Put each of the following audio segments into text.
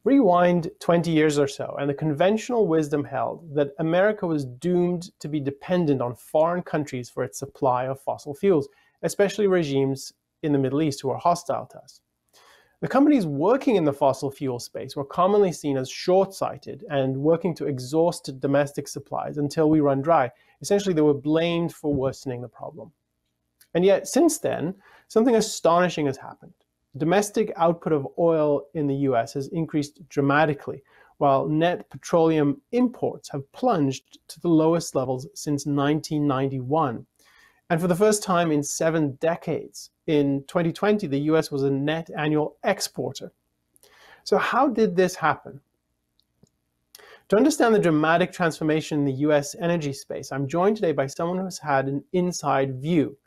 Rewind 20 years or so, and the conventional wisdom held that America was doomed to be dependent on foreign countries for its supply of fossil fuels, especially regimes in the Middle East who are hostile to us. The companies working in the fossil fuel space were commonly seen as short-sighted and working to exhaust domestic supplies until we run dry. Essentially, they were blamed for worsening the problem. And yet, since then, something astonishing has happened. Domestic output of oil in the US has increased dramatically, while net petroleum imports have plunged to the lowest levels since 1991. And for the first time in 7 decades, in 2020, the US was a net annual exporter. So how did this happen? To understand the dramatic transformation in the US energy space, I'm joined today by someone who's had an inside view.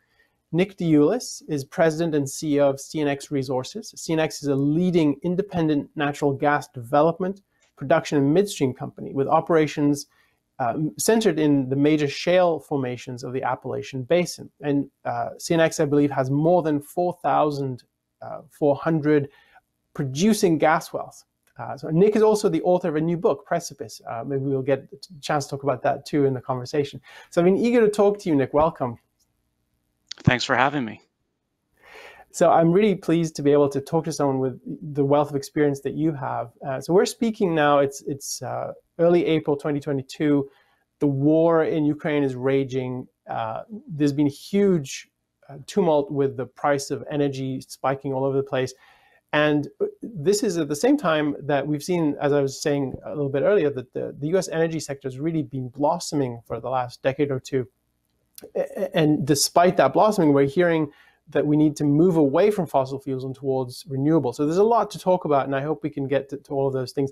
Nick DeIulis is president and CEO of CNX Resources. CNX is a leading independent natural gas development, production, and midstream company with operations centered in the major shale formations of the Appalachian Basin. And CNX, I believe, has more than 4,400 producing gas wells. So Nick is also the author of a new book, Precipice. Maybe we'll get a chance to talk about that too in the conversation. So I've been eager to talk to you, Nick. Welcome. Thanks for having me. So I'm really pleased to be able to talk to someone with the wealth of experience that you have. So we're speaking now, it's early April 2022. The war in Ukraine is raging. There's been huge tumult with the price of energy spiking all over the place. And this is at the same time that we've seen, as I was saying a little bit earlier, that the US energy sector has really been blossoming for the last decade or two. And despite that blossoming, we're hearing that we need to move away from fossil fuels and towards renewables. So there's a lot to talk about, and I hope we can get to all of those things.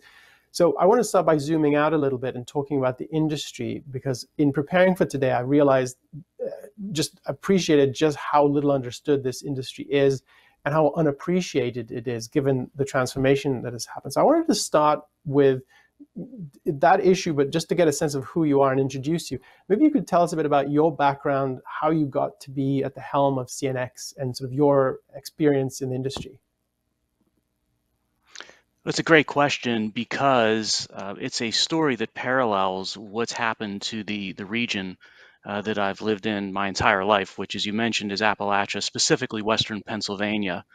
So I want to start by zooming out a little bit and talking about the industry, because in preparing for today, I realized, just appreciated just how little understood this industry is and how unappreciated it is given the transformation that has happened. So I wanted to start with that issue, but just to get a sense of who you are and introduce you, maybe you could tell us a bit about your background, how you got to be at the helm of CNX, and sort of your experience in the industry. It's a great question because it's a story that parallels what's happened to the region that I've lived in my entire life, which, as you mentioned, is Appalachia, specifically Western Pennsylvania,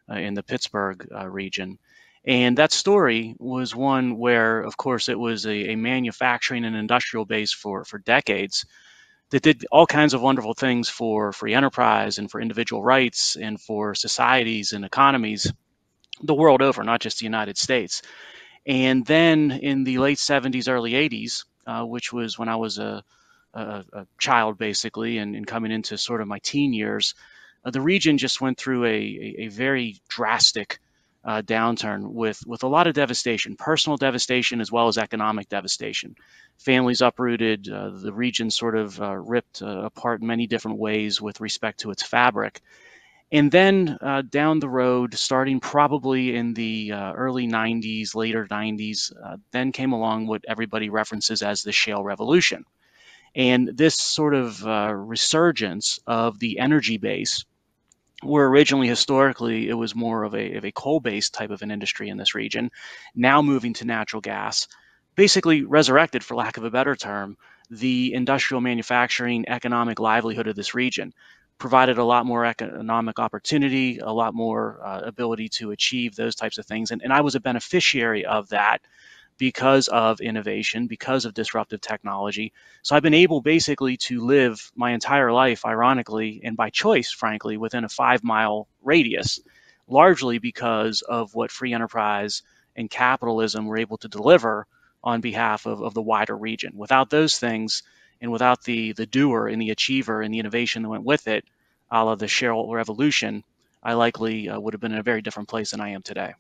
in the Pittsburgh region. And that story was one where, of course, it was a manufacturing and industrial base for decades that did all kinds of wonderful things for free enterprise and for individual rights and for societies and economies the world over, not just the United States. And then in the late 70s, early 80s, which was when I was a child, basically, and coming into sort of my teen years, the region just went through a very drastic downturn with a lot of devastation, personal devastation as well as economic devastation. Families uprooted, the region sort of ripped apart in many different ways with respect to its fabric. And then down the road, starting probably in the early 90s, later 90s, then came along what everybody references as the shale revolution. And this sort of resurgence of the energy base, where originally historically it was more of a coal-based type of an industry in this region, now moving to natural gas, basically resurrected, for lack of a better term, the industrial manufacturing economic livelihood of this region, provided a lot more economic opportunity, a lot more ability to achieve those types of things. And I was a beneficiary of that because of innovation, because of disruptive technology. So I've been able basically to live my entire life, ironically, and by choice, frankly, within a 5-mile radius, largely because of what free enterprise and capitalism were able to deliver on behalf of the wider region. Without those things, and without the doer and the achiever and the innovation that went with it, a la the shale revolution, I likely would have been in a very different place than I am today.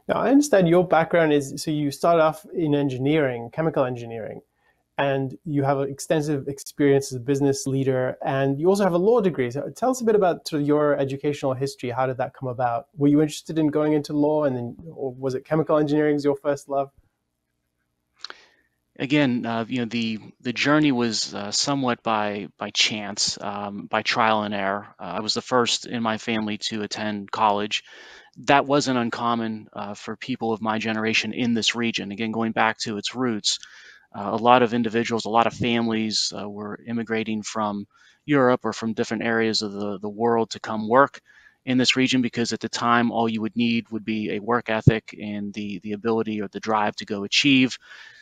Now, I understand your background is, so you started off in engineering, chemical engineering, and you have extensive experience as a business leader, and you also have a law degree. So tell us a bit about sort of your educational history. How did that come about? Were you interested in going into law, and then, or was it chemical engineering as your first love? Again, the journey was somewhat by chance, by trial and error. I was the first in my family to attend college. that wasn't uncommon for people of my generation in this region. Again, going back to its roots, a lot of individuals, a lot of families were immigrating from Europe or from different areas of the world to come work in this region, because at the time all you would need would be a work ethic and the ability or the drive to go achieve.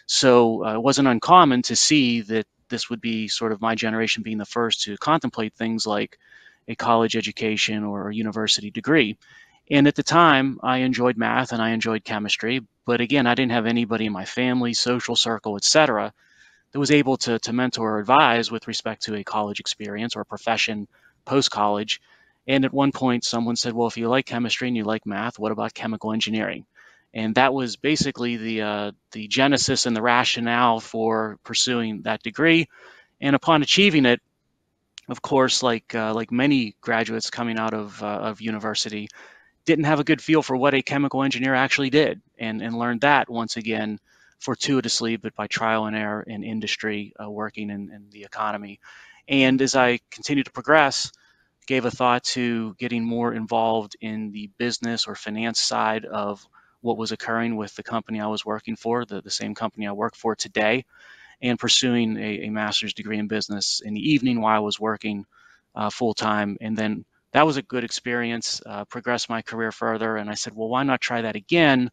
So it wasn't uncommon to see that this would be sort of my generation being the first to contemplate things like a college education or a university degree. And at the time, I enjoyed math and I enjoyed chemistry, but again, I didn't have anybody in my family, social circle, etc., that was able to mentor or advise with respect to a college experience or a profession post college. And at one point, someone said, "Well, if you like chemistry and you like math, what about chemical engineering?" And that was basically the genesis and the rationale for pursuing that degree. And upon achieving it, of course, like many graduates coming out of university, didn't have a good feel for what a chemical engineer actually did, and learned that once again fortuitously, but by trial and error in industry, working in the economy. And as I continued to progress, gave a thought to getting more involved in the business or finance side of what was occurring with the company I was working for, the same company I work for today, and pursuing a master's degree in business in the evening while I was working full time. And then that was a good experience, progressed my career further. And I said, well, why not try that again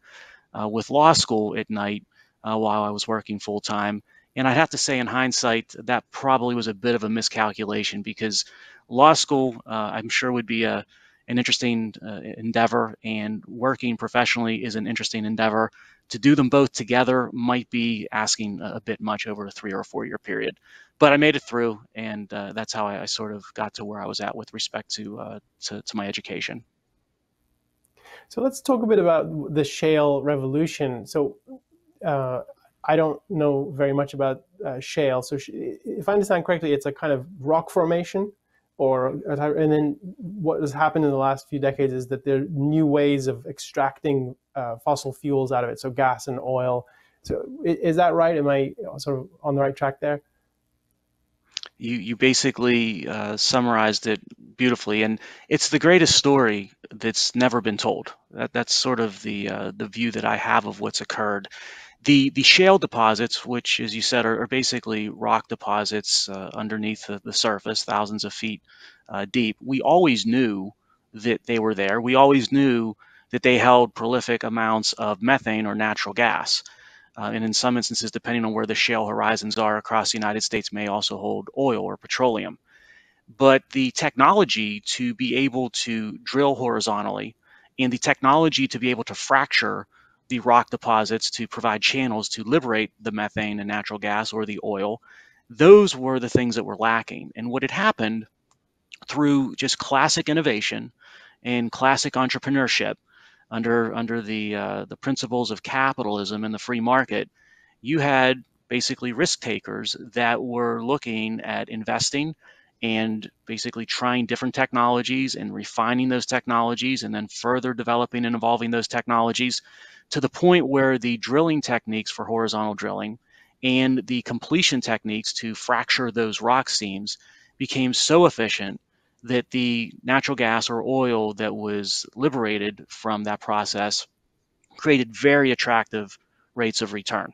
with law school at night while I was working full time? And I'd have to say, in hindsight, that probably was a bit of a miscalculation, because law school, I'm sure, would be an interesting endeavor, and working professionally is an interesting endeavor. To do them both together might be asking a bit much over a 3 or 4 year period. But I made it through, and that's how I sort of got to where I was at with respect to my education. So let's talk a bit about the shale revolution. So uh, I don't know very much about shale. So if I understand correctly, it's a kind of rock formation, or and then what has happened in the last few decades is that there are new ways of extracting fossil fuels out of it, so gas and oil. So is that right? Am I sort of on the right track there? You basically summarized it beautifully, and it's the greatest story that's never been told. That's sort of the view that I have of what's occurred. The shale deposits, which, as you said, are basically rock deposits underneath the surface, thousands of feet deep. We always knew that they were there. We always knew that they held prolific amounts of methane or natural gas. And in some instances, depending on where the shale horizons are across the United States, may also hold oil or petroleum. But the technology to be able to drill horizontally, and the technology to be able to fracture the rock deposits to provide channels to liberate the methane and natural gas or the oil, those were the things that were lacking. And what had happened through just classic innovation and classic entrepreneurship under the principles of capitalism and the free market, you had basically risk takers that were looking at investing and basically trying different technologies and refining those technologies, and then further developing and evolving those technologies to the point where the drilling techniques for horizontal drilling and the completion techniques to fracture those rock seams became so efficient that the natural gas or oil that was liberated from that process created very attractive rates of return.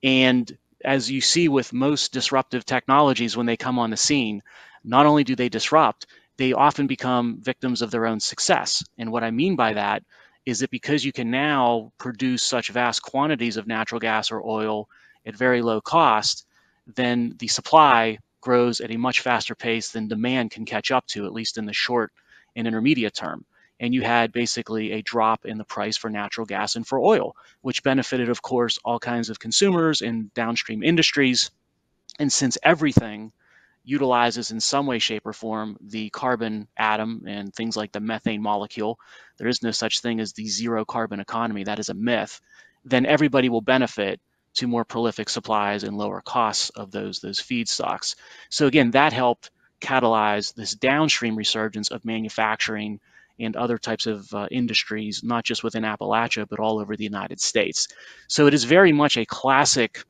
And as you see with most disruptive technologies, when they come on the scene, not only do they disrupt, they often become victims of their own success. And what I mean by that is that because you can now produce such vast quantities of natural gas or oil at very low cost, then the supply grows at a much faster pace than demand can catch up to, at least in the short and intermediate term. And you had basically a drop in the price for natural gas and for oil, which benefited, of course, all kinds of consumers and downstream industries. And since everything utilizes in some way, shape, or form the carbon atom and things like the methane molecule, there is no such thing as the zero carbon economy. That is a myth. Then everybody will benefit to more prolific supplies and lower costs of those feedstocks. So again, that helped catalyze this downstream resurgence of manufacturing and other types of industries, not just within Appalachia, but all over the United States. So it is very much a classic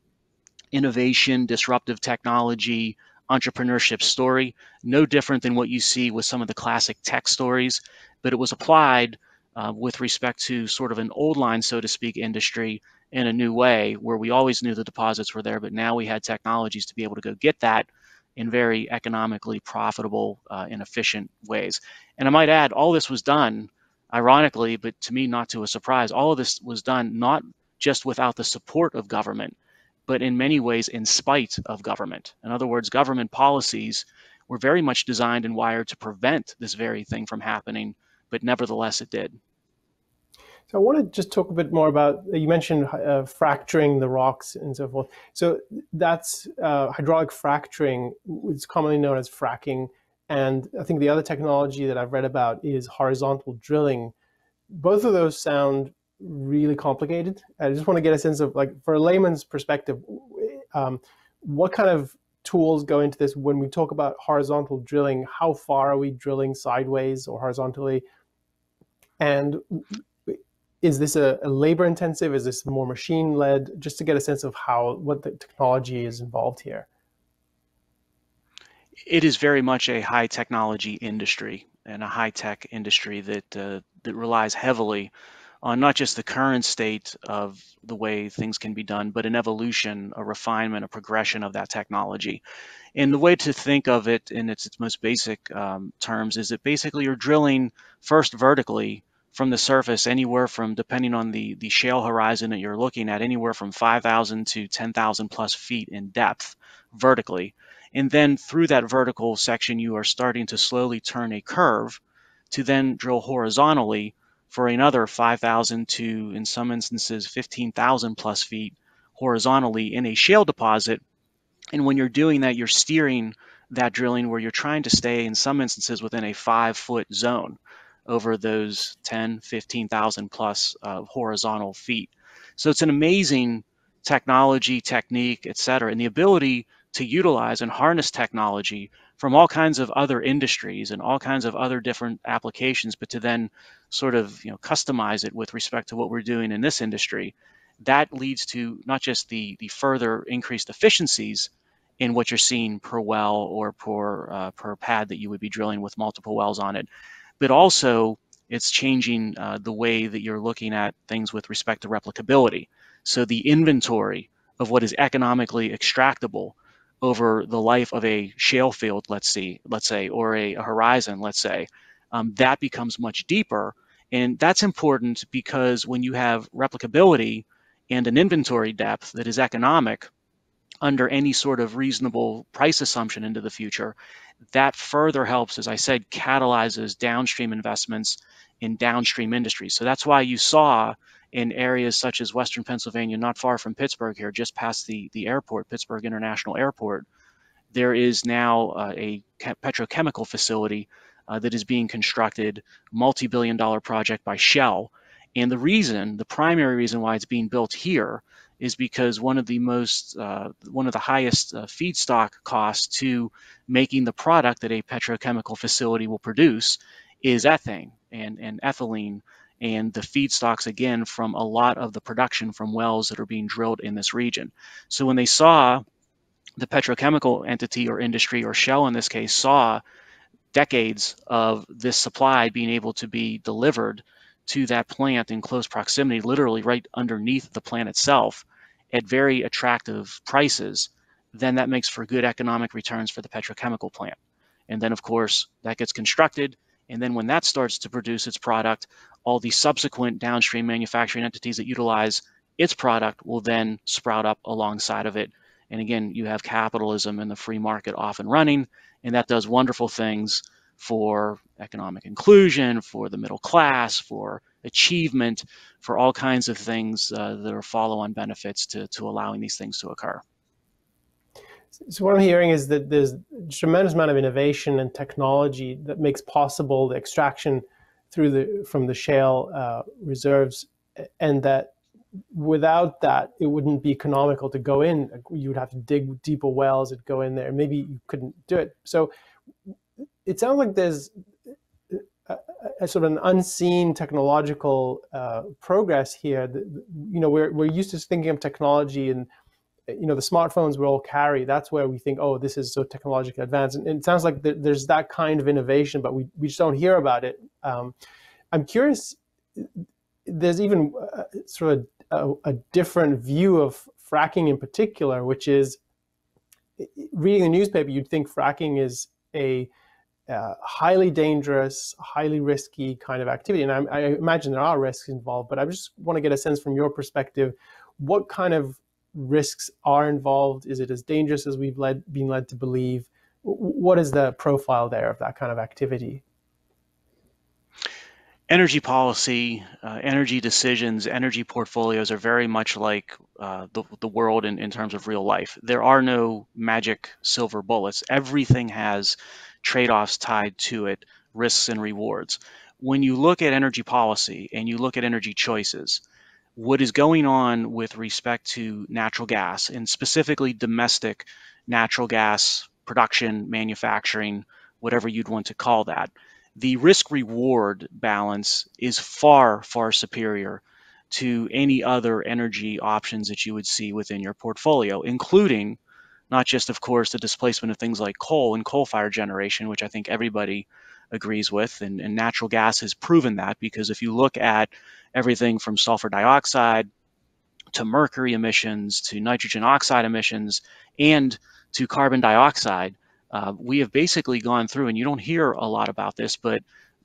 innovation, disruptive technology, entrepreneurship story, no different than what you see with some of the classic tech stories, but it was applied with respect to sort of an old line, so to speak, industry in a new way, where we always knew the deposits were there, but now we had technologies to be able to go get that in very economically profitable and efficient ways. And I might add, all this was done, ironically, but to me not to a surprise, all of this was done not just without the support of government, but in many ways in spite of government. In other words, government policies were very much designed and wired to prevent this very thing from happening, but nevertheless it did. So I want to just talk a bit more about, you mentioned fracturing the rocks and so forth. So that's hydraulic fracturing, it's commonly known as fracking. And I think the other technology that I've read about is horizontal drilling. Both of those sound really complicated. I just want to get a sense of, like, for a layman's perspective, what kind of tools go into this when we talk about horizontal drilling? How far are we drilling sideways or horizontally? And is this a labor intensive? Is this more machine led? Just to get a sense of what the technology is involved here. It is very much a high technology industry and a high tech industry that relies heavily on not just the current state of the way things can be done, but an evolution, a refinement, a progression of that technology. And the way to think of it in its most basic terms is that basically you're drilling first vertically from the surface, anywhere from, depending on the shale horizon that you're looking at, anywhere from 5,000 to 10,000 plus feet in depth vertically. And then through that vertical section, you are starting to slowly turn a curve to then drill horizontally for another 5,000 to, in some instances, 15,000 plus feet horizontally in a shale deposit. And when you're doing that, you're steering that drilling where you're trying to stay, in some instances, within a 5-foot zone over those 10, 15,000 plus horizontal feet. So it's an amazing technology, technique, et cetera, and the ability to utilize and harness technology from all kinds of other industries and all kinds of other different applications, but to then sort of customize it with respect to what we're doing in this industry. That leads to not just the further increased efficiencies in what you're seeing per well or per pad that you would be drilling with multiple wells on it, but also it's changing the way that you're looking at things with respect to replicability. So the inventory of what is economically extractable over the life of a shale field, let's say, or a horizon, let's say, that becomes much deeper. And that's important because when you have replicability and an inventory depth that is economic under any sort of reasonable price assumption into the future, that further helps, as I said, catalyzes downstream investments in downstream industries. So that's why you saw in areas such as Western Pennsylvania, not far from Pittsburgh here, just past the airport, Pittsburgh International Airport, there is now a petrochemical facility that is being constructed, multi-billion-dollar project by Shell. And the primary reason why it's being built here is because one of the highest feedstock costs to making the product that a petrochemical facility will produce is ethane and ethylene, and the feedstocks, again, from a lot of the production from wells that are being drilled in this region. So when they saw the petrochemical entity or industry, or Shell in this case, saw decades of this supply being able to be delivered to that plant in close proximity, literally right underneath the plant itself, at very attractive prices, then that makes for good economic returns for the petrochemical plant. And then, of course, that gets constructed. And then when that starts to produce its product, all the subsequent downstream manufacturing entities that utilize its product will then sprout up alongside of it. And again, you have capitalism and the free market off and running, and that does wonderful things for economic inclusion, for the middle class, for achievement, for all kinds of things that are follow-on benefits to allowing these things to occur. So what I'm hearing is that there's a tremendous amount of innovation and technology that makes possible the extraction from the shale reserves, and that without that, it wouldn't be economical to go in. You would have to dig deeper wells and go in there. Maybe you couldn't do it. So it sounds like there's a sort of an unseen technological progress here. We're used to thinking of technology, and the smartphones we all carry. That's where we think, oh, this is so technologically advanced. And it sounds like there's that kind of innovation, but we just don't hear about it. I'm curious, there's even sort of a different view of fracking in particular, which is, reading the newspaper, you'd think fracking is a highly dangerous, highly risky kind of activity. And I imagine there are risks involved, but I just want to get a sense from your perspective, what kind of risks are involved? Is it as dangerous as we've been led to believe? What is the profile there of that kind of activity? Energy policy, energy decisions, energy portfolios are very much like the world in terms of real life. There are no magic silver bullets. Everything has trade-offs tied to it, risks and rewards. When you look at energy policy and you look at energy choices, what is going on with respect to natural gas, and specifically domestic natural gas production, manufacturing, whatever you'd want to call that, the risk reward balance is far, far superior to any other energy options that you would see within your portfolio, including not just, of course, the displacement of things like coal and coal-fired generation, which I think everybody agrees with, and natural gas has proven that, because if you look at everything from sulfur dioxide to mercury emissions to nitrogen oxide emissions and to carbon dioxide, we have basically gone through, and you don't hear a lot about this, but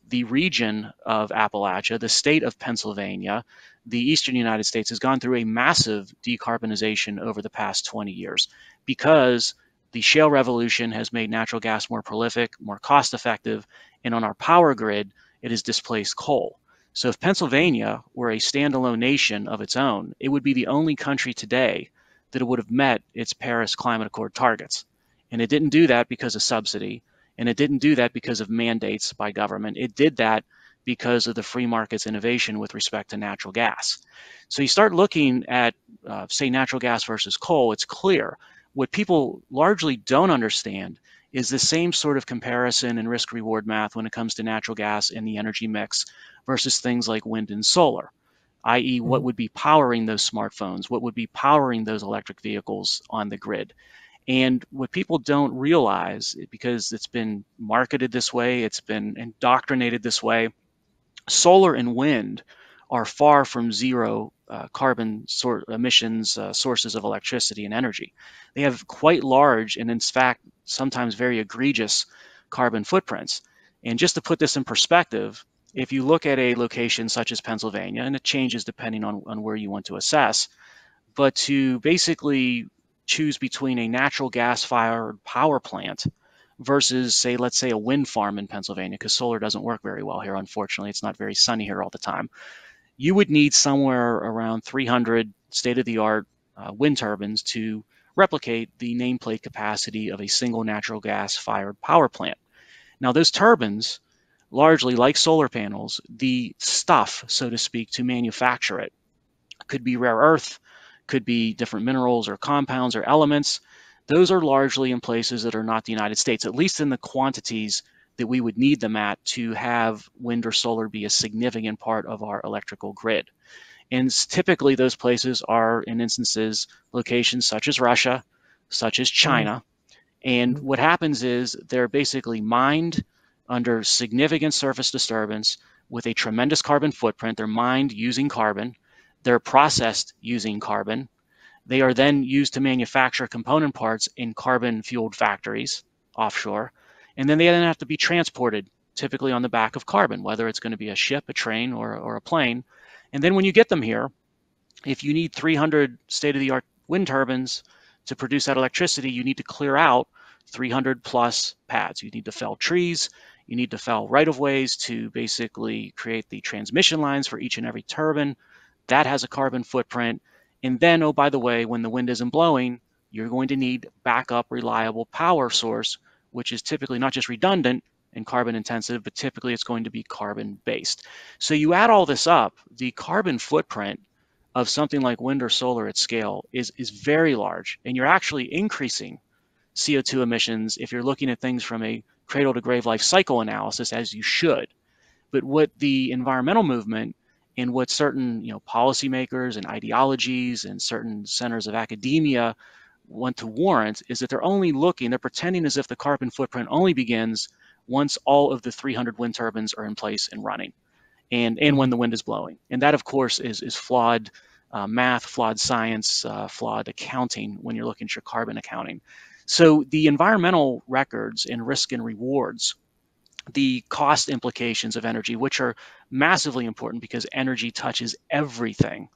the region of Appalachia, the state of Pennsylvania, the eastern United States has gone through a massive decarbonization over the past 20 years because the shale revolution has made natural gas more prolific, more cost effective, and on our power grid, it has displaced coal. So if Pennsylvania were a standalone nation of its own, it would be the only country today that would have met its Paris Climate Accord targets. And it didn't do that because of subsidy, and it didn't do that because of mandates by government. It did that because of the free market's innovation with respect to natural gas. So you start looking at, say, natural gas versus coal, it's clear. What people largely don't understand is the same sort of comparison and risk reward math when it comes to natural gas in the energy mix versus things like wind and solar, i.e. what would be powering those smartphones, what would be powering those electric vehicles on the grid. And what people don't realize, because it's been marketed this way, it's been indoctrinated this way, solar and wind are far from zero carbon emissions sources of electricity and energy. They have quite large and, in fact, sometimes very egregious carbon footprints. And just to put this in perspective, if you look at a location such as Pennsylvania, and it changes depending on where you want to assess, but to basically choose between a natural gas-fired power plant versus, say, let's say a wind farm in Pennsylvania, because solar doesn't work very well here, unfortunately. It's not very sunny here all the time. You would need somewhere around 300 state-of-the-art wind turbines to replicate the nameplate capacity of a single natural gas-fired power plant. Now, those turbines, largely like solar panels, the stuff, so to speak, to manufacture it could be rare earth, could be different minerals or compounds or elements. Those are largely in places that are not the United States, at least in the quantities that we would need them at to have wind or solar be a significant part of our electrical grid. And typically those places are, in instances, locations such as Russia, such as China. And what happens is they're basically mined under significant surface disturbance with a tremendous carbon footprint. They're mined using carbon. They're processed using carbon. They are then used to manufacture component parts in carbon-fueled factories offshore. And then they then have to be transported, typically on the back of carbon, whether it's going to be a ship, a train, or a plane. And then when you get them here, if you need 300 state-of-the-art wind turbines to produce that electricity, you need to clear out 300 plus pads. You need to fell trees. You need to fell right-of-ways to basically create the transmission lines for each and every turbine. That has a carbon footprint. And then, oh, by the way, when the wind isn't blowing, you're going to need backup reliable power source, which is typically not just redundant and carbon intensive, but typically it's going to be carbon based. So you add all this up, the carbon footprint of something like wind or solar at scale is very large, and you're actually increasing CO2 emissions if you're looking at things from a cradle to grave life cycle analysis, as you should. But what the environmental movement and what certain policymakers and ideologies and certain centers of academia want to warrant is that they're pretending as if the carbon footprint only begins once all of the 300 wind turbines are in place and running. and when the wind is blowing. And that, of course, is flawed math, flawed science, flawed accounting when you're looking at your carbon accounting. So the environmental records and risk and rewards, the cost implications of energy, which are massively important because energy touches everything,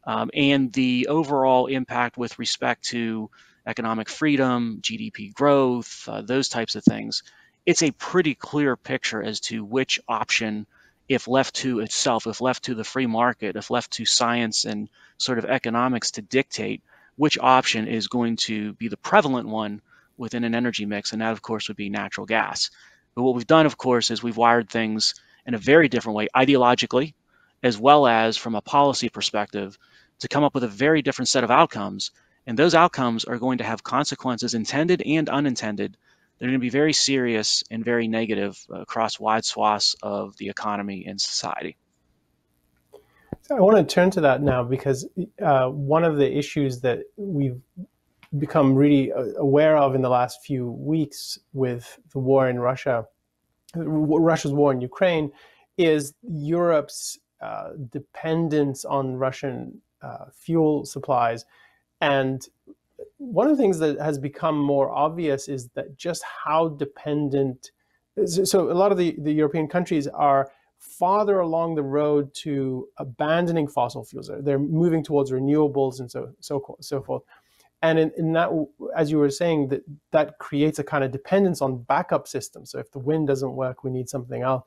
and the overall impact with respect to economic freedom, GDP growth, those types of things, it's a pretty clear picture as to which option, if left to itself, if left to the free market, if left to science and sort of economics to dictate, which option is going to be the prevalent one within an energy mix. And that, of course, would be natural gas. But what we've done, of course, is we've wired things in a very different way, ideologically, as well as from a policy perspective, to come up with a very different set of outcomes. And those outcomes are going to have consequences, intended and unintended. They're going to be very serious and very negative across wide swaths of the economy and society. So I want to turn to that now because one of the issues that we've become really aware of in the last few weeks with the war in Russia, Russia's war in Ukraine, is Europe's dependence on Russian fuel supplies. And one of the things that has become more obvious is that just how dependent, so a lot of the European countries are farther along the road to abandoning fossil fuels. They're moving towards renewables and so forth. And in that, as you were saying, that creates a kind of dependence on backup systems. So if the wind doesn't work, we need something else.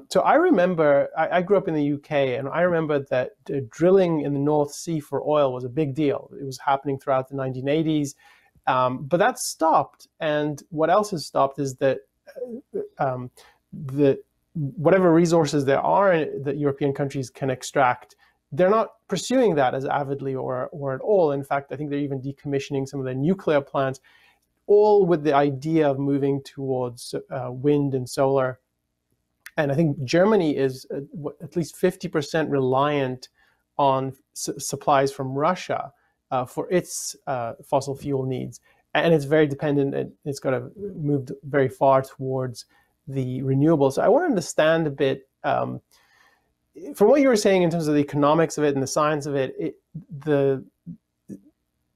So I remember, I grew up in the UK, and I remember that drilling in the North Sea for oil was a big deal. It was happening throughout the 1980s, but that stopped. And what else has stopped is that whatever resources there are that European countries can extract, they're not pursuing that as avidly or at all. In fact, I think they're even decommissioning some of their nuclear plants, all with the idea of moving towards wind and solar. And I think Germany is at least 50% reliant on supplies from Russia for its fossil fuel needs. And it's very dependent, and it's got to move very far towards the renewables. So I want to understand a bit, from what you were saying in terms of the economics of it and the science of it,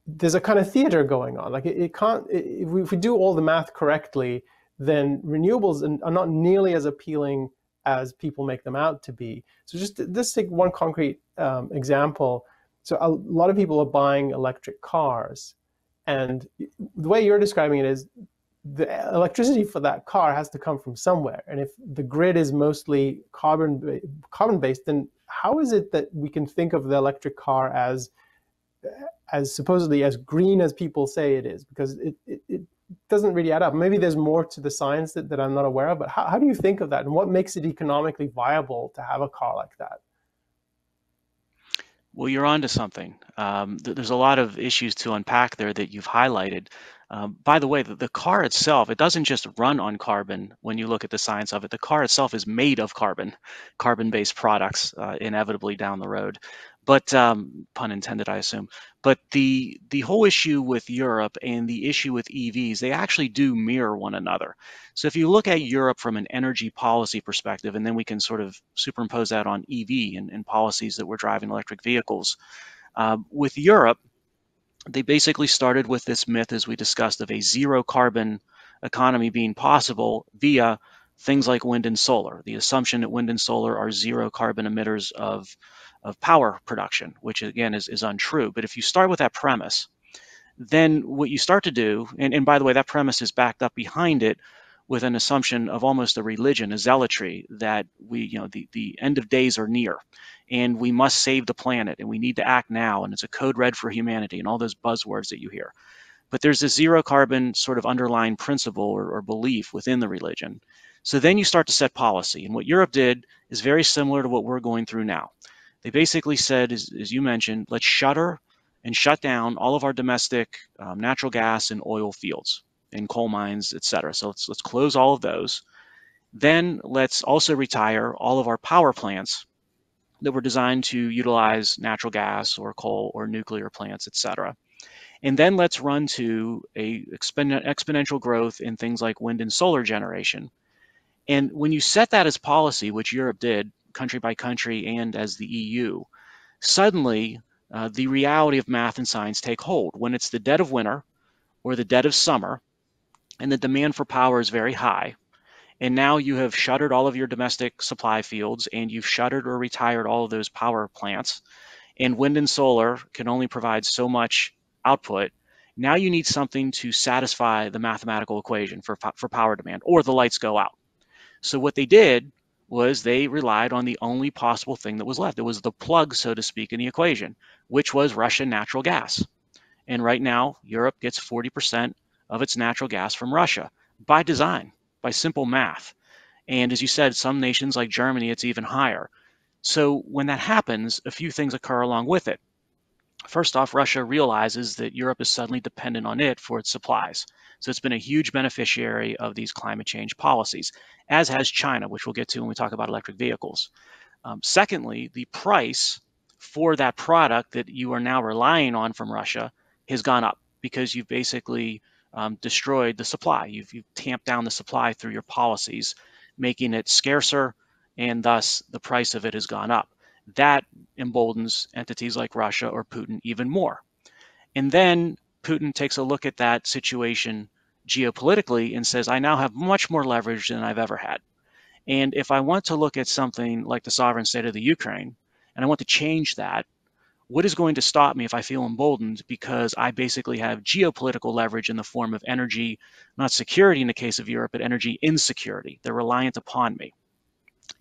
there's a kind of theater going on. Like it can't, if we do all the math correctly, then renewables are not nearly as appealing as people make them out to be. So just take one concrete example. So a lot of people are buying electric cars, and the way you're describing it is the electricity for that car has to come from somewhere. And if the grid is mostly carbon-based, then how is it that we can think of the electric car as supposedly as green as people say it is? Because it doesn't really add up. Maybe there's more to the science that I'm not aware of, but how do you think of that? And what makes it economically viable to have a car like that? Well, you're onto something. There's a lot of issues to unpack there that you've highlighted. By the way, the car itself, it doesn't just run on carbon when you look at the science of it. The car itself is made of carbon-based products, inevitably down the road. But pun intended, I assume. But the whole issue with Europe and the issue with EVs, they actually do mirror one another. So if you look at Europe from an energy policy perspective, and then we can sort of superimpose that on EV and policies that we're driving electric vehicles. With Europe, they basically started with this myth, as we discussed, of a zero carbon economy being possible via things like wind and solar. The assumption that wind and solar are zero carbon emitters of power production, which again is untrue. But if you start with that premise, then what you start to do, and by the way, that premise is backed up behind it with an assumption of almost a religion, a zealotry, that the end of days are near, and we must save the planet, and we need to act now, and it's a code red for humanity, and all those buzzwords that you hear. But there's a zero carbon sort of underlying principle or belief within the religion. So then you start to set policy, and what Europe did is very similar to what we're going through now. They basically said, as you mentioned, let's shutter and shut down all of our domestic natural gas and oil fields and coal mines, et cetera. So let's close all of those. Then let's also retire all of our power plants that were designed to utilize natural gas or coal or nuclear plants, et cetera. And then let's run to a exponential growth in things like wind and solar generation. And when you set that as policy, which Europe did country by country and as the EU. Suddenly, the reality of math and science take hold. When it's the dead of winter or the dead of summer, and the demand for power is very high, and now you have shuttered all of your domestic supply fields, and you've shuttered or retired all of those power plants, and wind and solar can only provide so much output. Now you need something to satisfy the mathematical equation for power demand, or the lights go out. So what they did was they relied on the only possible thing that was left. It was the plug, so to speak, in the equation, which was Russian natural gas. And right now, Europe gets 40% of its natural gas from Russia by design, by simple math. And as you said, some nations like Germany, it's even higher. So when that happens, a few things occur along with it. First off, Russia realizes that Europe is suddenly dependent on it for its supplies. So it's been a huge beneficiary of these climate change policies, as has China, which we'll get to when we talk about electric vehicles. Secondly, the price for that product that you are now relying on from Russia has gone up because you've basically destroyed the supply. You've tamped down the supply through your policies, making it scarcer, and thus the price of it has gone up. That emboldens entities like Russia or Putin even more. And then Putin takes a look at that situation geopolitically and says, I now have much more leverage than I've ever had. And if I want to look at something like the sovereign state of the Ukraine, and I want to change that, what is going to stop me if I feel emboldened? Because I basically have geopolitical leverage in the form of energy, not security in the case of Europe, but energy insecurity. They're reliant upon me.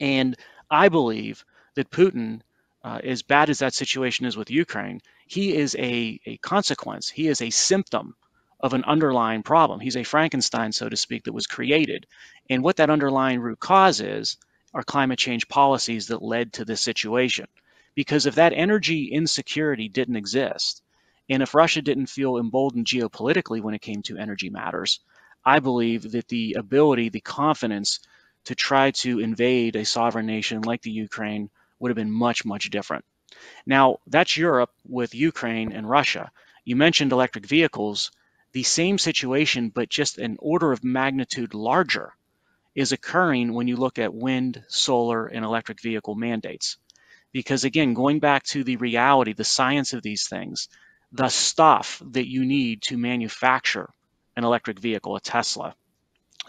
And I believe that Putin, as bad as that situation is with Ukraine, he is a consequence. He is a symptom of an underlying problem. He's a Frankenstein, so to speak, that was created. And what that underlying root cause is are climate change policies that led to this situation. Because if that energy insecurity didn't exist, and if Russia didn't feel emboldened geopolitically when it came to energy matters, I believe that the ability, the confidence to try to invade a sovereign nation like the Ukraine would have been much, much different. Now, that's Europe with Ukraine and Russia. You mentioned electric vehicles. The same situation, but just an order of magnitude larger, is occurring when you look at wind, solar, and electric vehicle mandates. Because again, going back to the reality, the science of these things, the stuff that you need to manufacture an electric vehicle, a Tesla,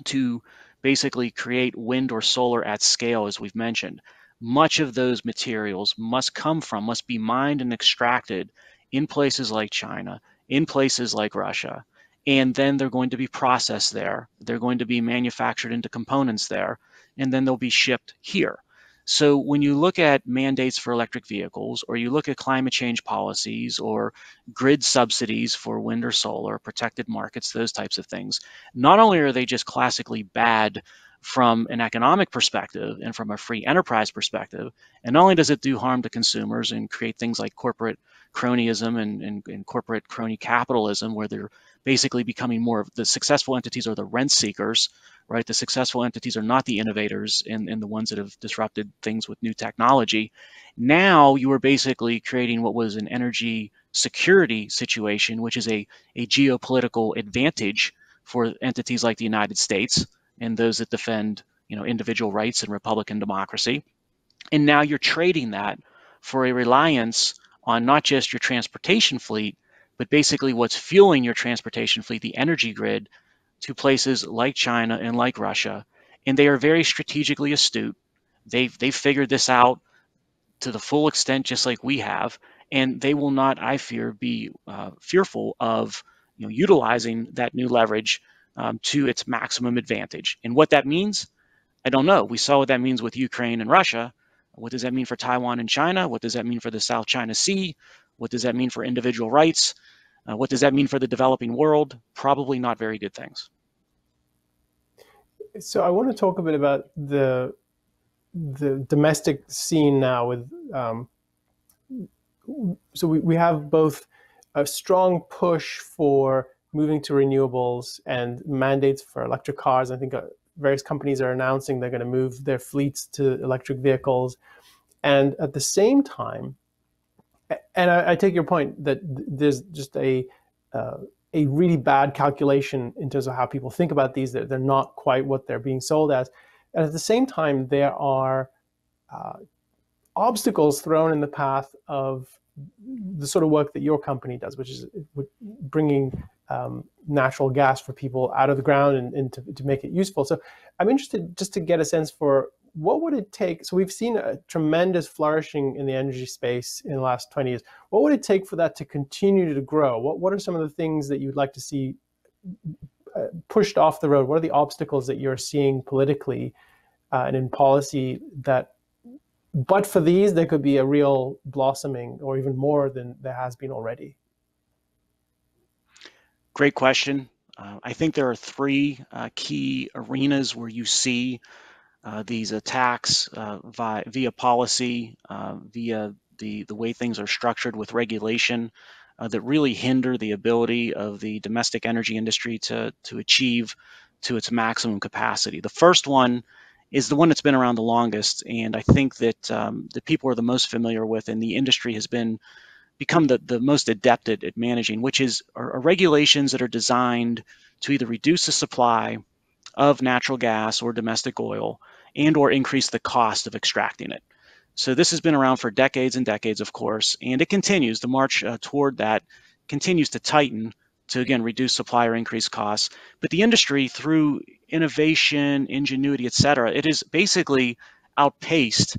to basically create wind or solar at scale, as we've mentioned, much of those materials must be mined and extracted in places like China, in places like Russia, and then they're going to be processed there. They're going to be manufactured into components there, and then they'll be shipped here. So when you look at mandates for electric vehicles, or you look at climate change policies, or grid subsidies for wind or solar, protected markets, those types of things, not only are they just classically bad from an economic perspective and from a free enterprise perspective, and not only does it do harm to consumers and create things like corporate cronyism and corporate crony capitalism, where they're basically becoming more of the successful entities are the rent seekers, right? The successful entities are not the innovators and the ones that have disrupted things with new technology. Now you are basically creating what was an energy security situation, which is a geopolitical advantage for entities like the United States and those that defend, individual rights and Republican democracy. And now you're trading that for a reliance on not just your transportation fleet, but basically what's fueling your transportation fleet, the energy grid, to places like China and like Russia. And they are very strategically astute. They've figured this out to the full extent, just like we have, and they will not, I fear, be fearful of utilizing that new leverage to its maximum advantage. And what that means, I don't know. We saw what that means with Ukraine and Russia. What does that mean for Taiwan and China? What does that mean for the South China Sea? What does that mean for individual rights? What does that mean for the developing world? Probably not very good things. So I want to talk a bit about the domestic scene now. With so we have both a strong push for moving to renewables and mandates for electric cars. I think various companies are announcing they're going to move their fleets to electric vehicles, and at the same time, and I take your point that there's just a really bad calculation in terms of how people think about these. They're not quite what they're being sold as. And at the same time, there are obstacles thrown in the path of the sort of work that your company does, which is bringing natural gas for people out of the ground and to make it useful. So I'm interested just to get a sense for what would it take. So we've seen a tremendous flourishing in the energy space in the last 20 years. What would it take for that to continue to grow? What are some of the things that you'd like to see pushed off the road? What are the obstacles that you're seeing politically and in policy that, but for these, there could be a real blossoming, or even more than there has been already? Great question. I think there are three key arenas where you see these attacks via policy, via the way things are structured with regulation that really hinder the ability of the domestic energy industry to achieve to its maximum capacity. The first one is the one that's been around the longest, and I think that the people are the most familiar with, and the industry has become the most adept at managing, which are regulations that are designed to either reduce the supply of natural gas or domestic oil and or increase the cost of extracting it. So this has been around for decades and decades, of course, and it continues. The march toward that continues to tighten to, again, reduce supply or increase costs. But the industry, through innovation, ingenuity, et cetera, it has basically outpaced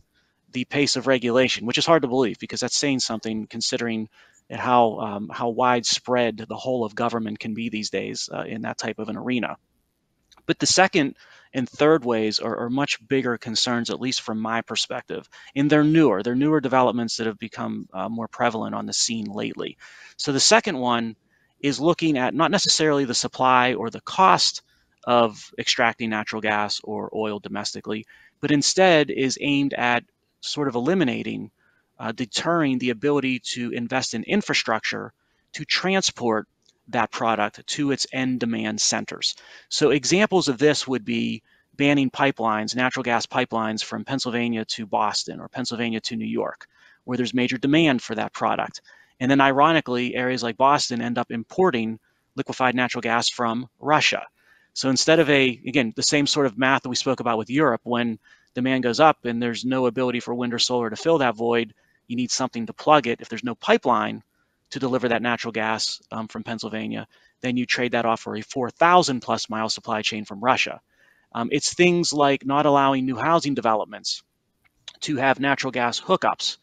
the pace of regulation, which is hard to believe because that's saying something considering how widespread the whole of government can be these days in that type of an arena. But the second and third ways are much bigger concerns, at least from my perspective. And they're newer developments that have become more prevalent on the scene lately. So the second one is looking at not necessarily the supply or the cost of extracting natural gas or oil domestically, but instead is aimed at sort of eliminating, deterring the ability to invest in infrastructure to transport that product to its end demand centers. So examples of this would be banning pipelines, natural gas pipelines from Pennsylvania to Boston or Pennsylvania to New York, where there's major demand for that product. And then ironically, areas like Boston end up importing liquefied natural gas from Russia. So instead of again, the same sort of math that we spoke about with Europe, when demand goes up and there's no ability for wind or solar to fill that void, you need something to plug it. If there's no pipeline to deliver that natural gas from Pennsylvania, then you trade that off for a 4,000 plus mile supply chain from Russia. It's things like not allowing new housing developments to have natural gas hookups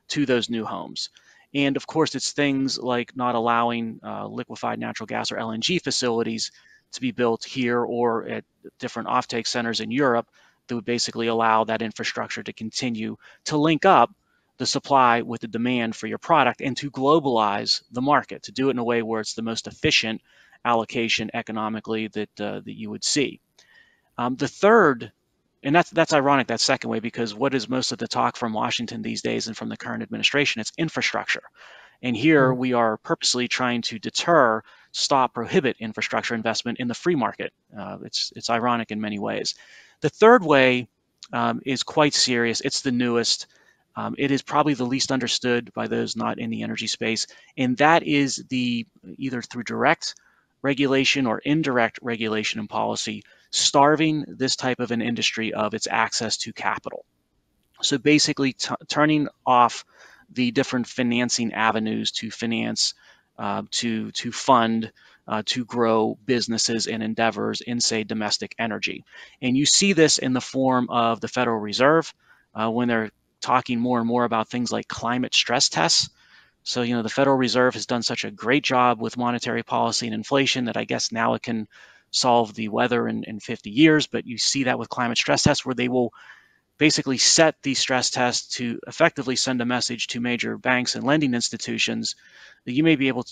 to those new homes. And of course, it's things like not allowing liquefied natural gas or LNG facilities to be built here or at different offtake centers in Europe that would basically allow that infrastructure to continue to link up the supply with the demand for your product and to globalize the market, to do it in a way where it's the most efficient allocation economically that you would see. The third, and that's ironic, that second way, because what is most of the talk from Washington these days and from the current administration? It's infrastructure. And here we are purposely trying to deter, stop, prohibit infrastructure investment in the free market. It's ironic in many ways. The third way is quite serious. It's the newest. It is probably the least understood by those not in the energy space, and that is either through direct regulation or indirect regulation and policy, starving this type of an industry of its access to capital. So basically turning off the different financing avenues to finance, to fund, to grow businesses and endeavors in, say, domestic energy. And you see this in the form of the Federal Reserve when they're talking more and more about things like climate stress tests. So, the Federal Reserve has done such a great job with monetary policy and inflation that I guess now it can solve the weather in 50 years. But you see that with climate stress tests where they will basically set these stress tests to effectively send a message to major banks and lending institutions that you may be able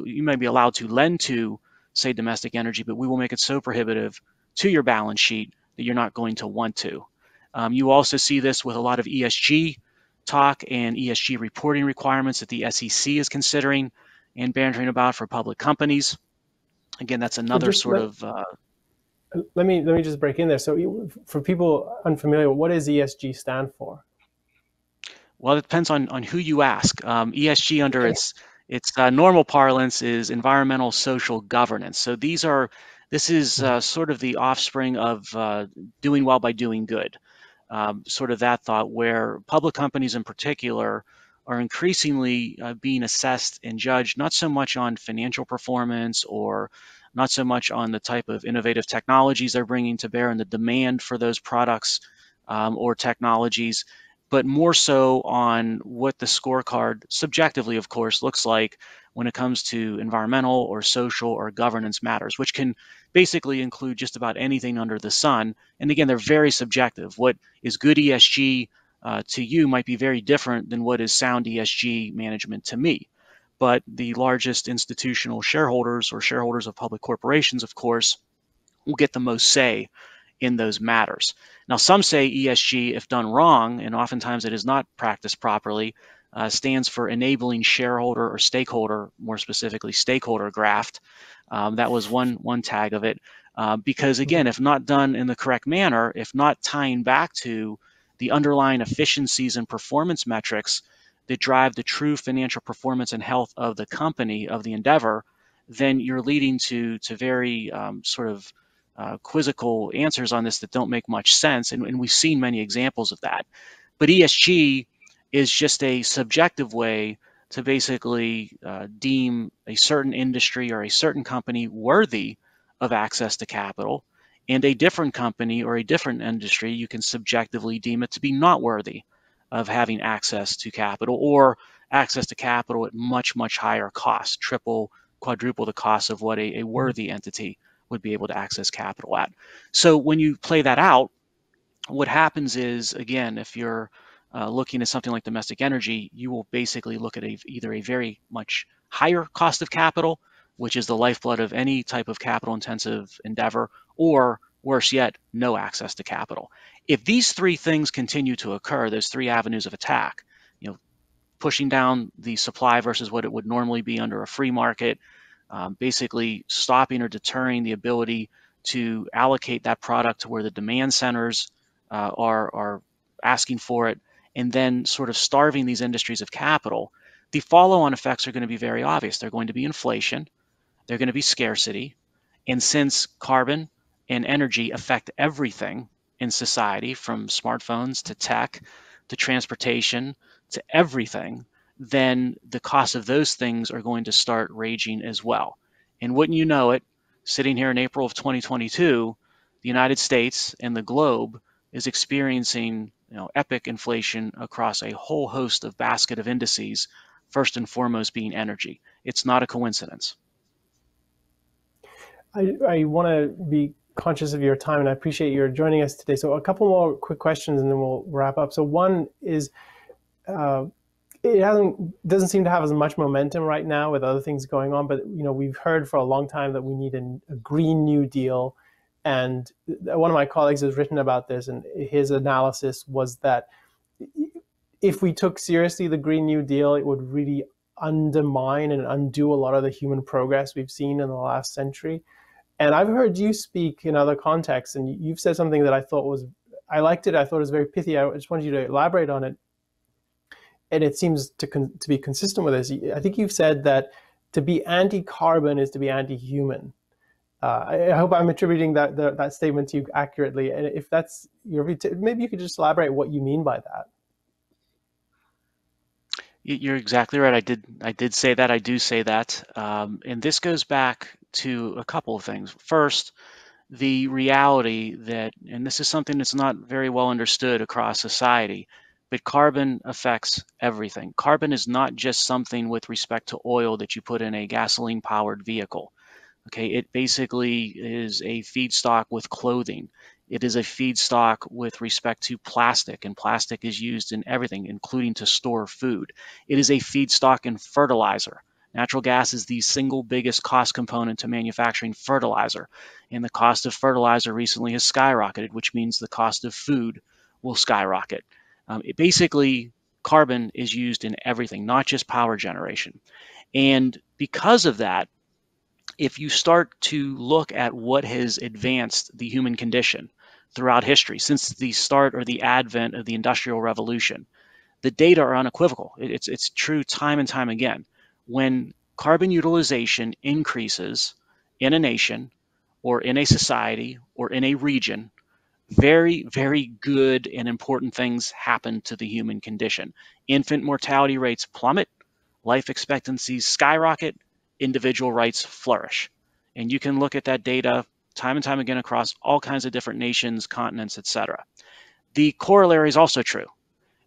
you may be allowed to lend to, say, domestic energy, but we will make it so prohibitive to your balance sheet that you're not going to want to. You also see this with a lot of ESG talk and ESG reporting requirements that the SEC is considering and bantering about for public companies. Again, that's another sort of. Let me just break in there. So, for people unfamiliar, what does ESG stand for? Well, it depends on who you ask. ESG, under its normal parlance, is environmental social governance. So this is sort of the offspring of doing well by doing good. sort of that thought, where public companies in particular are increasingly being assessed and judged not so much on financial performance or not so much on the type of innovative technologies they're bringing to bear and the demand for those products or technologies, but more so on what the scorecard, subjectively, of course, looks like when it comes to environmental or social or governance matters, which can basically include just about anything under the sun. And again, they're very subjective. What is good ESG to you might be very different than what is sound ESG management to me. But the largest institutional shareholders or shareholders of public corporations, of course, will get the most say in those matters. Now, some say ESG, if done wrong, and oftentimes it is not practiced properly, stands for enabling shareholder or stakeholder, more specifically stakeholder graft. That was one tag of it. Because again, if not done in the correct manner, if not tying back to the underlying efficiencies and performance metrics that drive the true financial performance and health of the company, of the endeavor, then you're leading to very sort of quizzical answers on this that don't make much sense. And we've seen many examples of that. But ESG is just a subjective way to basically deem a certain industry or a certain company worthy of access to capital, and a different company or a different industry, you can subjectively deem it to be not worthy of having access to capital, or access to capital at much, much higher cost, triple, quadruple the cost of what a worthy entity would be able to access capital at. So when you play that out, what happens is, again, if you're looking at something like domestic energy, you will basically look at either a very much higher cost of capital, which is the lifeblood of any type of capital intensive endeavor, or worse yet, no access to capital. If these three things continue to occur, those three avenues of attack, pushing down the supply versus what it would normally be under a free market, basically stopping or deterring the ability to allocate that product to where the demand centers are asking for it, and then sort of starving these industries of capital, the follow-on effects are going to be very obvious. They're going to be inflation, they're going to be scarcity, and since carbon and energy affect everything in society, from smartphones to tech to transportation to everything, then the cost of those things are going to start raging as well. And wouldn't you know it, sitting here in April of 2022, the United States and the globe is experiencing epic inflation across a whole host of basket of indices, first and foremost being energy. It's not a coincidence. I want to be conscious of your time, and I appreciate your joining us today. So a couple more quick questions, and then we'll wrap up. So one is, it doesn't seem to have as much momentum right now with other things going on, but we've heard for a long time that we need a Green New Deal, and one of my colleagues has written about this, and his analysis was that if we took seriously the Green New Deal, it would really undermine and undo a lot of the human progress we've seen in the last century. And I've heard you speak in other contexts, and you've said something that I liked it. I thought it was very pithy. I just wanted you to elaborate on it. And it seems to be consistent with this. I think you've said that to be anti-carbon is to be anti-human. I hope I'm attributing that statement to you accurately. And if that's your view, maybe you could just elaborate what you mean by that. You're exactly right. I did say that. I do say that. And this goes back to a couple of things. First, the reality that, and this is something that's not very well understood across society, but carbon affects everything. Carbon is not just something with respect to oil that you put in a gasoline-powered vehicle. Okay, it basically is a feedstock with clothing. It is a feedstock with respect to plastic, and plastic is used in everything, including to store food. It is a feedstock in fertilizer. Natural gas is the single biggest cost component to manufacturing fertilizer, and the cost of fertilizer recently has skyrocketed, which means the cost of food will skyrocket. Basically, carbon is used in everything, not just power generation. And because of that, if you start to look at what has advanced the human condition throughout history, since the start or the advent of the Industrial Revolution, the data are unequivocal. It's true time and time again. When carbon utilization increases in a nation or in a society or in a region, very, very good and important things happen to the human condition. Infant mortality rates plummet, life expectancies skyrocket, individual rights flourish. And you can look at that data time and time again across all kinds of different nations, continents, etc. The corollary is also true.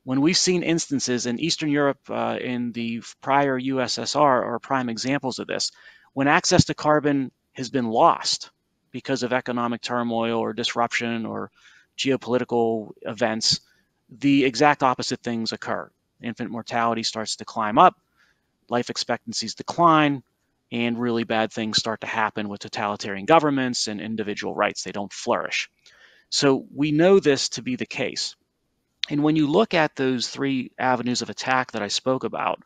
When we've seen instances in Eastern Europe, in the prior USSR, are prime examples of this, when access to carbon has been lost because of economic turmoil or disruption or geopolitical events, the exact opposite things occur. Infant mortality starts to climb up, life expectancies decline, and really bad things start to happen with totalitarian governments and individual rights. They don't flourish. So we know this to be the case. And when you look at those three avenues of attack that I spoke about,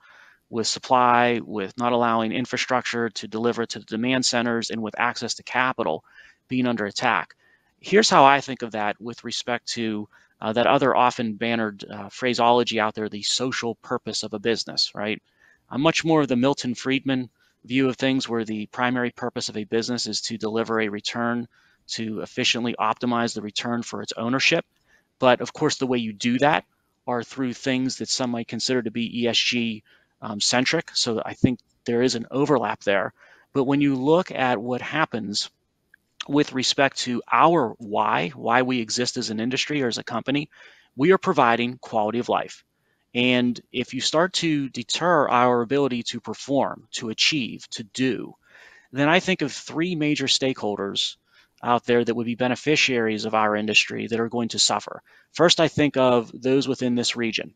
with supply, with not allowing infrastructure to deliver to the demand centers, and with access to capital being under attack, here's how I think of that with respect to that other often bannered phraseology out there, the social purpose of a business, right? I'm much more of the Milton Friedman view of things, where the primary purpose of a business is to deliver a return, to efficiently optimize the return for its ownership. But of course, the way you do that are through things that some might consider to be ESG centric. So I think there is an overlap there. But when you look at what happens with respect to our why we exist as an industry or as a company, we are providing quality of life. And if you start to deter our ability to perform, to achieve, to do, then I think of three major stakeholders out there that would be beneficiaries of our industry that are going to suffer. First, I think of those within this region.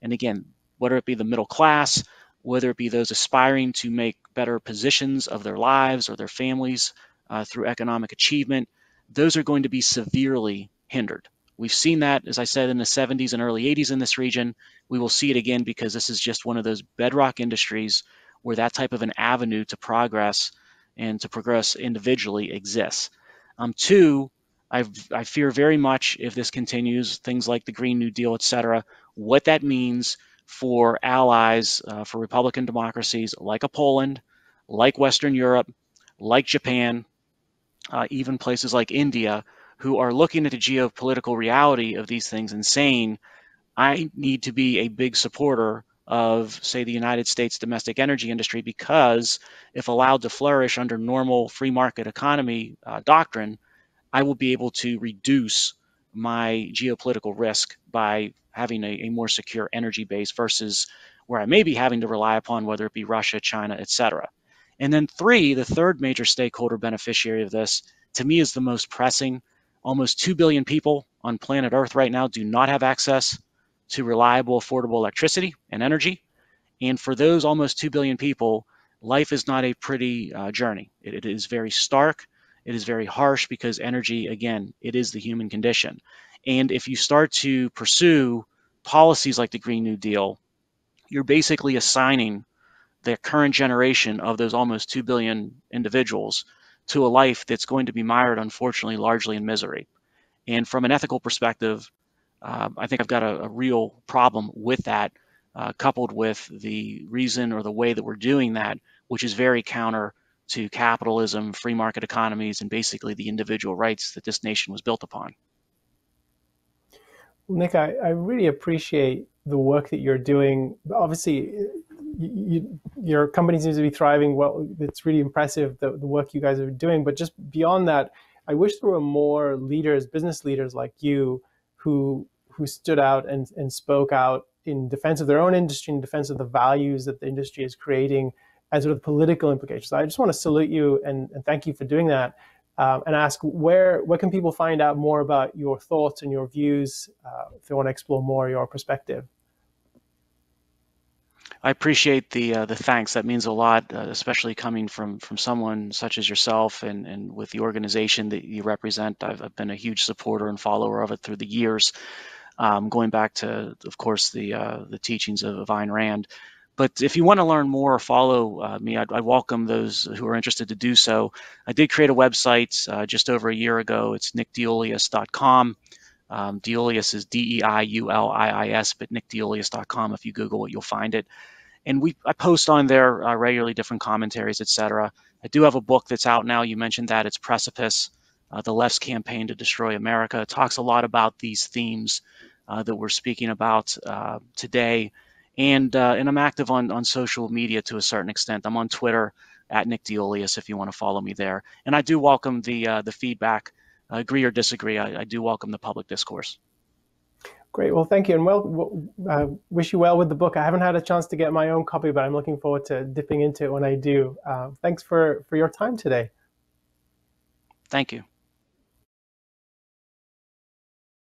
And again, whether it be the middle class, whether it be those aspiring to make better positions of their lives or their families through economic achievement, those are going to be severely hindered. We've seen that, as I said, in the 70s and early 80s in this region. We will see it again because this is just one of those bedrock industries where that type of an avenue to progress and to progress individually exists. Two, I fear very much, if this continues, things like the Green New Deal, et cetera, what that means for allies, for Republican democracies like a Poland, like Western Europe, like Japan, even places like India, who are looking at the geopolitical reality of these things and saying, I need to be a big supporter of, say, the United States domestic energy industry, because if allowed to flourish under normal free market economy doctrine, I will be able to reduce my geopolitical risk by having a more secure energy base versus where I may be having to rely upon, whether it be Russia, China, et cetera. And then three, the third major stakeholder beneficiary of this, to me, is the most pressing. Almost 2 billion people on planet Earth right now do not have access to reliable, affordable electricity and energy. And for those almost 2 billion people, life is not a pretty journey. It is very stark. It is very harsh because energy, again, it is the human condition. And if you start to pursue policies like the Green New Deal, you're basically assigning the current generation of those almost 2 billion individuals to a life that's going to be mired, unfortunately, largely in misery. And from an ethical perspective, I think I've got a real problem with that, coupled with the reason or the way that we're doing that, which is very counter to capitalism, free market economies, and basically the individual rights that this nation was built upon. Well, Nick, I really appreciate the work that you're doing. Obviously, your company seems to be thriving well. It's really impressive, the work you guys are doing. But just beyond that, I wish there were more leaders, business leaders like you, who stood out and spoke out in defense of their own industry, in defense of the values that the industry is creating, and sort of political implications. I just want to salute you and thank you for doing that. And ask where can people find out more about your thoughts and your views if they want to explore more your perspective. I appreciate the thanks. That means a lot, especially coming from someone such as yourself and with the organization that you represent. I've been a huge supporter and follower of it through the years, going back to, of course, the teachings of Ayn Rand. But if you want to learn more or follow me, I'd welcome those who are interested to do so. I did create a website just over a year ago. It's nickdeuliis.com. Deuliis is Deiuliis, but nickdeuliis.com. If you Google it, you'll find it. And I post on there regularly different commentaries, etc. I do have a book that's out now. You mentioned that. It's Precipice. The Left's Campaign to Destroy America. It talks a lot about these themes that we're speaking about today. And I'm active on social media to a certain extent. I'm on Twitter at Nick DeIuliis if you want to follow me there. And I do welcome the feedback, agree or disagree. I do welcome the public discourse. Great. Well, thank you. And wish you well with the book. I haven't had a chance to get my own copy, but I'm looking forward to dipping into it when I do. Thanks for your time today. Thank you.